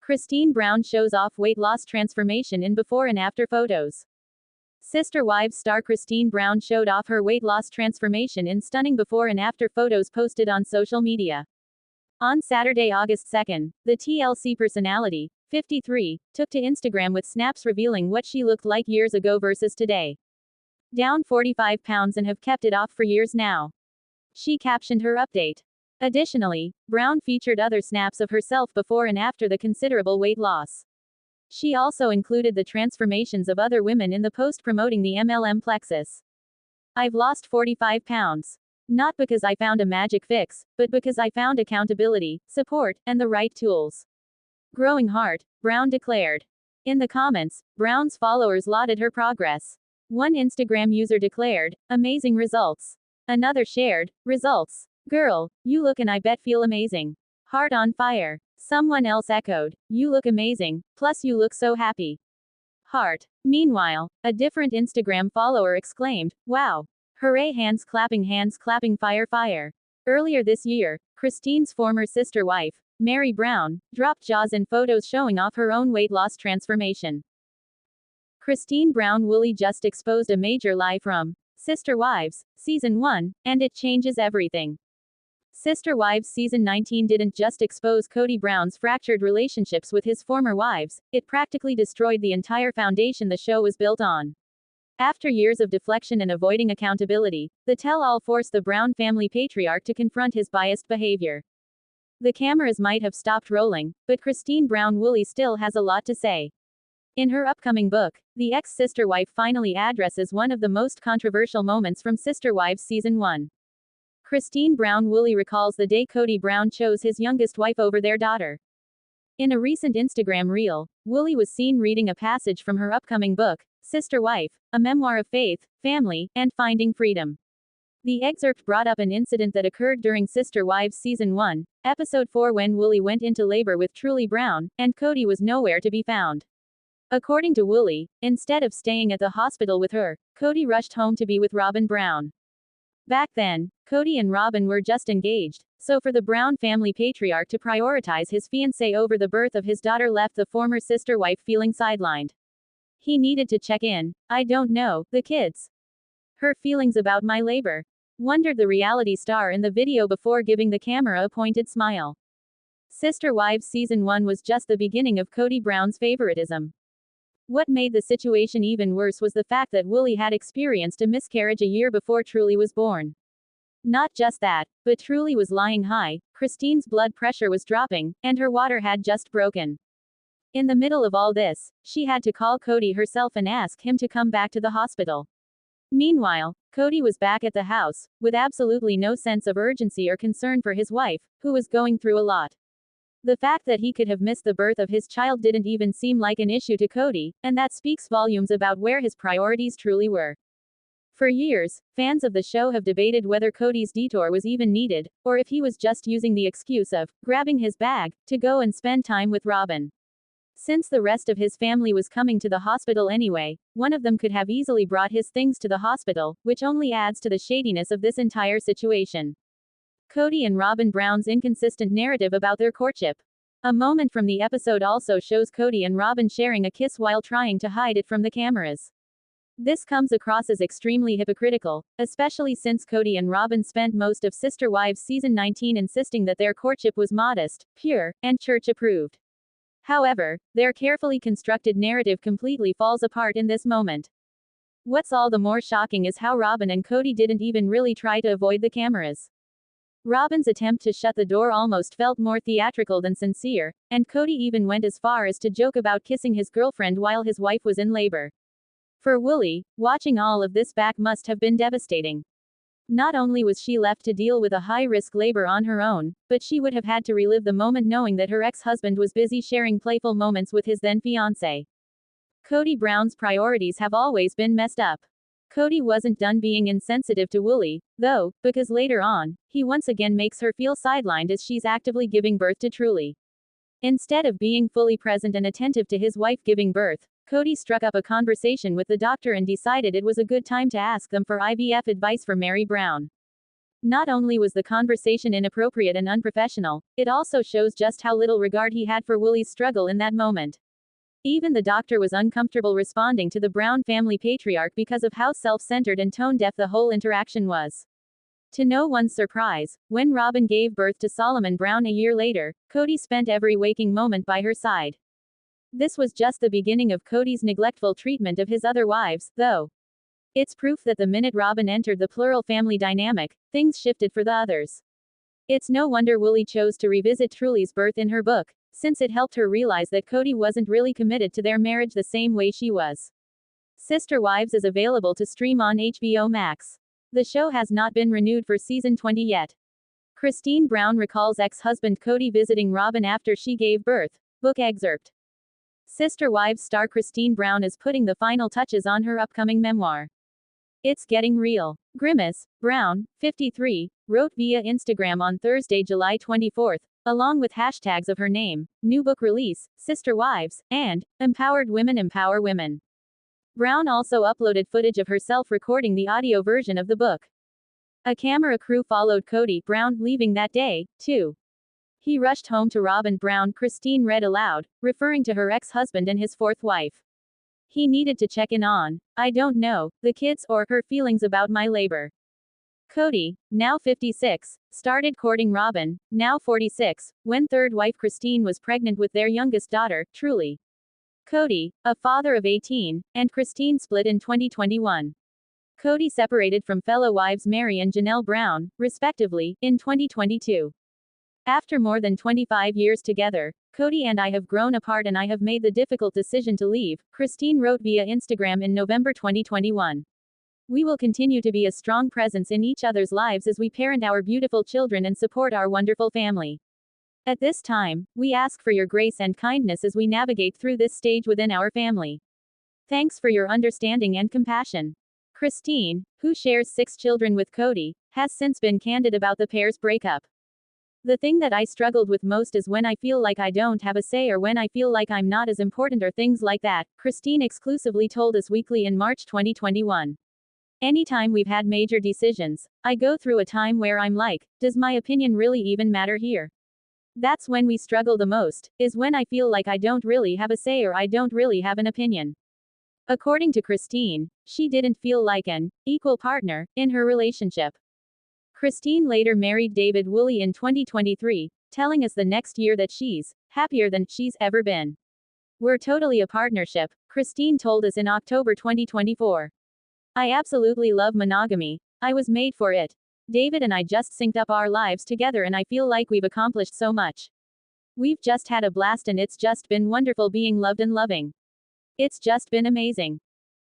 Christine Brown shows off weight loss transformation in before and after photos. Sister Wives star Christine Brown showed off her weight loss transformation in stunning before and after photos posted on social media. On Saturday, August 2nd, the TLC personality, 53, took to Instagram with snaps revealing what she looked like years ago versus today. Down 45 pounds and have kept it off for years now. She captioned her update. Additionally, Brown featured other snaps of herself before and after the considerable weight loss. She also included the transformations of other women in the post promoting the MLM Plexus. I've lost 45 pounds. Not because I found a magic fix, but because I found accountability, support, and the right tools. Growing heart, Brown declared. In the comments, Brown's followers lauded her progress. One Instagram user declared, "Amazing results." Another shared, "Results. Girl, you look and I bet feel amazing. Heart on fire." Someone else echoed, "You look amazing, plus you look so happy. Heart." Meanwhile, a different Instagram follower exclaimed, "Wow. Hooray, hands clapping, fire, fire." Earlier this year, Christine's former sister wife, Meri Brown, dropped jaws in photos showing off her own weight loss transformation. Christine Brown Woolley just exposed a major lie from Sister Wives, Season 1, and it changes everything. Sister Wives Season 19 didn't just expose Kody Brown's fractured relationships with his former wives, it practically destroyed the entire foundation the show was built on. After years of deflection and avoiding accountability, the tell-all forced the Brown family patriarch to confront his biased behavior. The cameras might have stopped rolling, but Christine Brown Woolley still has a lot to say. In her upcoming book, the ex-sister wife finally addresses one of the most controversial moments from Sister Wives Season 1. Christine Brown Woolley recalls the day Kody Brown chose his youngest wife over their daughter. In a recent Instagram reel, Woolley was seen reading a passage from her upcoming book, Sister Wife, a memoir of faith, family, and finding freedom. The excerpt brought up an incident that occurred during Sister Wives Season 1, Episode 4 when Woolley went into labor with Truly Brown, and Kody was nowhere to be found. According to Woolley, instead of staying at the hospital with her, Kody rushed home to be with Robyn Brown. Back then, Kody and Robyn were just engaged, so for the Brown family patriarch to prioritize his fiancée over the birth of his daughter left the former sister wife feeling sidelined. He needed to check in. "I don't know, the kids. Her feelings about my labor," wondered the reality star in the video before giving the camera a pointed smile. Sister Wives Season 1 was just the beginning of Kody Brown's favoritism. What made the situation even worse was the fact that Woolley had experienced a miscarriage a year before Truly was born. Not just that, but Truly was lying high, Christine's blood pressure was dropping, and her water had just broken. In the middle of all this, she had to call Kody herself and ask him to come back to the hospital. Meanwhile, Kody was back at the house, with absolutely no sense of urgency or concern for his wife, who was going through a lot. The fact that he could have missed the birth of his child didn't even seem like an issue to Kody, and that speaks volumes about where his priorities truly were. For years, fans of the show have debated whether Kody's detour was even needed, or if he was just using the excuse of grabbing his bag to go and spend time with Robyn. Since the rest of his family was coming to the hospital anyway, one of them could have easily brought his things to the hospital, which only adds to the shadiness of this entire situation. Kody and Robyn Brown's inconsistent narrative about their courtship. A moment from the episode also shows Kody and Robyn sharing a kiss while trying to hide it from the cameras. This comes across as extremely hypocritical, especially since Kody and Robyn spent most of Sister Wives Season 19 insisting that their courtship was modest, pure, and church-approved. However, their carefully constructed narrative completely falls apart in this moment. What's all the more shocking is how Robyn and Kody didn't even really try to avoid the cameras. Robyn's attempt to shut the door almost felt more theatrical than sincere, and Kody even went as far as to joke about kissing his girlfriend while his wife was in labor. For Woolley, watching all of this back must have been devastating. Not only was she left to deal with a high-risk labor on her own, but she would have had to relive the moment knowing that her ex-husband was busy sharing playful moments with his then-fiancé. Kody Brown's priorities have always been messed up. Kody wasn't done being insensitive to Woolley, though, because later on, he once again makes her feel sidelined as she's actively giving birth to Truly. Instead of being fully present and attentive to his wife giving birth, Kody struck up a conversation with the doctor and decided it was a good time to ask them for IVF advice for Meri Brown. Not only was the conversation inappropriate and unprofessional, it also shows just how little regard he had for Woolie's struggle in that moment. Even the doctor was uncomfortable responding to the Brown family patriarch because of how self-centered and tone-deaf the whole interaction was. To no one's surprise, when Robin gave birth to Solomon Brown a year later, Cody spent every waking moment by her side. This was just the beginning of Cody's neglectful treatment of his other wives, though. It's proof that the minute Robin entered the plural family dynamic, things shifted for the others. It's no wonder Woolie chose to revisit Truly's birth in her book, since it helped her realize that Cody wasn't really committed to their marriage the same way she was. Sister Wives is available to stream on HBO Max. The show has not been renewed for season 20 yet. Christine Brown recalls ex-husband Cody visiting Robin after she gave birth. Book excerpt. Sister Wives star Christine Brown is putting the final touches on her upcoming memoir. It's getting real. Grimace Brown, 53, wrote via Instagram on Thursday, July 24, along with hashtags of her name, new book release, Sister Wives, and Empowered Women Empower Women. Brown also uploaded footage of herself recording the audio version of the book. A camera crew followed Cody Brown leaving that day, too. He rushed home to Robin Brown, Christine read aloud, referring to her ex-husband and his fourth wife. He needed to check in on, I don't know, the kids or her feelings about my labor. Cody, now 56, started courting Robin, now 46, when third wife Christine was pregnant with their youngest daughter, Truly. Cody, a father of 18, and Christine split in 2021. Cody separated from fellow wives Meri and Janelle Brown, respectively, in 2022. After more than 25 years together, Cody and I have grown apart and I have made the difficult decision to leave, Christine wrote via Instagram in November 2021. We will continue to be a strong presence in each other's lives as we parent our beautiful children and support our wonderful family. At this time, we ask for your grace and kindness as we navigate through this stage within our family. Thanks for your understanding and compassion. Christine, who shares 6 children with Cody, has since been candid about the pair's breakup. The thing that I struggled with most is when I feel like I don't have a say or when I feel like I'm not as important or things like that, Christine exclusively told Us Weekly in March 2021. Anytime we've had major decisions, I go through a time where I'm like, does my opinion really even matter here? That's when we struggle the most, is when I feel like I don't really have a say or I don't really have an opinion. According to Christine, she didn't feel like an equal partner in her relationship. Christine later married David Woolley in 2023, telling us the next year that she's happier than she's ever been. We're totally a partnership, Christine told us in October 2024. I absolutely love monogamy. I was made for it. David and I just synced up our lives together and I feel like we've accomplished so much. We've just had a blast and it's just been wonderful being loved and loving. It's just been amazing.